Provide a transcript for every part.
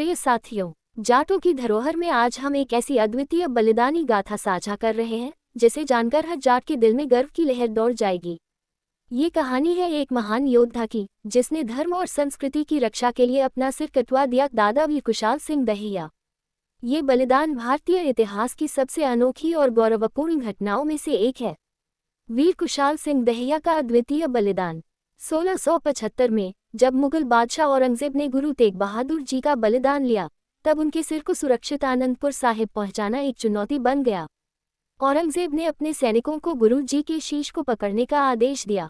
प्रिय साथियों, जाटों की धरोहर में आज हम एक ऐसी अद्वितीय बलिदानी गाथा साझा कर रहे हैं जिसे जानकर हर जाट के दिल में गर्व की लहर दौड़ जाएगी। ये कहानी है एक महान योद्धा की जिसने धर्म और संस्कृति की रक्षा के लिए अपना सिर कटवा दिया, दादा वीर कुशाल सिंह दहिया। ये बलिदान भारतीय इतिहास की सबसे अनोखी और गौरवपूर्ण घटनाओं में से एक है। वीर कुशाल सिंह दहिया का अद्वितीय बलिदान। 1675 में जब मुगल बादशाह औरंगजेब ने गुरु तेग बहादुर जी का बलिदान लिया, तब उनके सिर को सुरक्षित आनंदपुर साहिब पहुंचाना एक चुनौती बन गया। औरंगजेब ने अपने सैनिकों को गुरु जी के शीश को पकड़ने का आदेश दिया,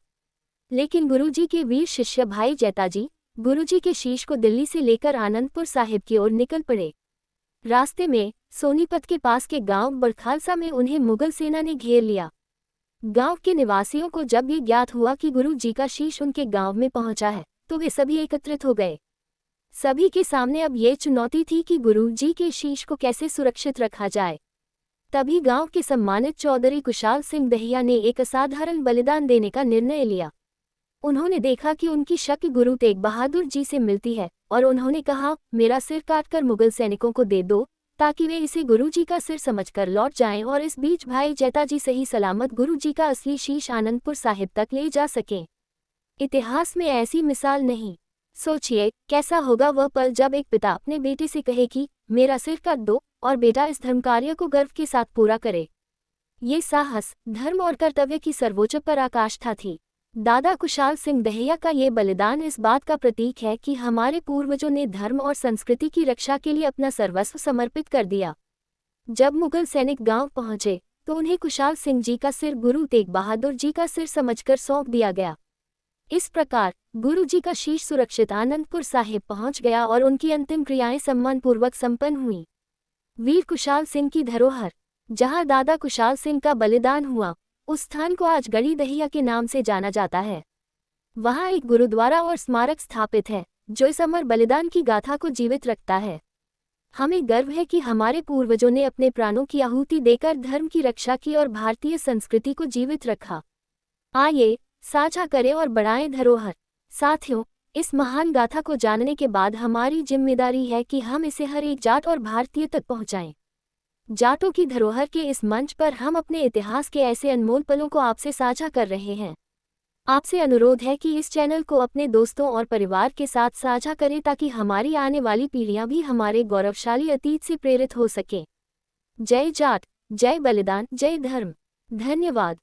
लेकिन गुरु जी के वीर शिष्य भाई जैताजी गुरु जी के शीश को दिल्ली से लेकर आनंदपुर साहिब की ओर निकल पड़े। रास्ते में सोनीपत के पास के गांव बड़खालसा में उन्हें मुगल सेना ने घेर लिया। गांव के निवासियों को जब ये ज्ञात हुआ कि गुरु जी का शीश उनके गांव में पहुंचा है, तो वे सभी एकत्रित हो गए। सभी के सामने अब ये चुनौती थी कि गुरु जी के शीश को कैसे सुरक्षित रखा जाए। तभी गांव के सम्मानित चौधरी कुशाल सिंह दहिया ने एक असाधारण बलिदान देने का निर्णय लिया। उन्होंने देखा कि उनकी शक्ति गुरु तेग बहादुर जी से मिलती है और उन्होंने कहा, मेरा सिर काटकर मुगल सैनिकों को दे दो ताकि वे इसे गुरु जी का सिर समझकर लौट जाएं और इस बीच भाई जैताजी सही सलामत गुरु जी का असली शीश आनंदपुर साहिब तक ले जा सकें। इतिहास में ऐसी मिसाल नहीं। सोचिए कैसा होगा वह पल जब एक पिता अपने बेटे से कहे कि मेरा सिर काट दो और बेटा इस धर्म कार्य को गर्व के साथ पूरा करे। ये साहस, धर्म और कर्तव्य की सर्वोच्च पराकाष्ठा थी। दादा कुशाल सिंह दहिया का ये बलिदान इस बात का प्रतीक है कि हमारे पूर्वजों ने धर्म और संस्कृति की रक्षा के लिए अपना सर्वस्व समर्पित कर दिया। जब मुगल सैनिक गांव पहुंचे तो उन्हें कुशाल सिंह जी का सिर गुरु तेग बहादुर जी का सिर समझकर सौंप दिया गया। इस प्रकार गुरु जी का शीश सुरक्षित आनंदपुर साहिब पहुंच गया और उनकी अंतिम क्रियाएं सम्मानपूर्वक संपन्न हुई। वीर कुशाल सिंह की धरोहर, जहां दादा कुशाल सिंह का बलिदान हुआ, उस स्थान को आज गढ़ी दहिया के नाम से जाना जाता है। वहां एक गुरुद्वारा और स्मारक स्थापित है जो इस अमर बलिदान की गाथा को जीवित रखता है। हमें गर्व है कि हमारे पूर्वजों ने अपने प्राणों की आहुति देकर धर्म की रक्षा की और भारतीय संस्कृति को जीवित रखा। आइए साझा करें और बढ़ाएं धरोहर। साथियों, इस महान गाथा को जानने के बाद हमारी जिम्मेदारी है कि हम इसे हर एक जाट और भारतीय तक पहुंचाएं। जाटों की धरोहर के इस मंच पर हम अपने इतिहास के ऐसे अनमोल पलों को आपसे साझा कर रहे हैं। आपसे अनुरोध है कि इस चैनल को अपने दोस्तों और परिवार के साथ साझा करें ताकि हमारी आने वाली पीढ़ियां भी हमारे गौरवशाली अतीत से प्रेरित हो सकें। जय जाट, जय बलिदान, जय धर्म। धन्यवाद।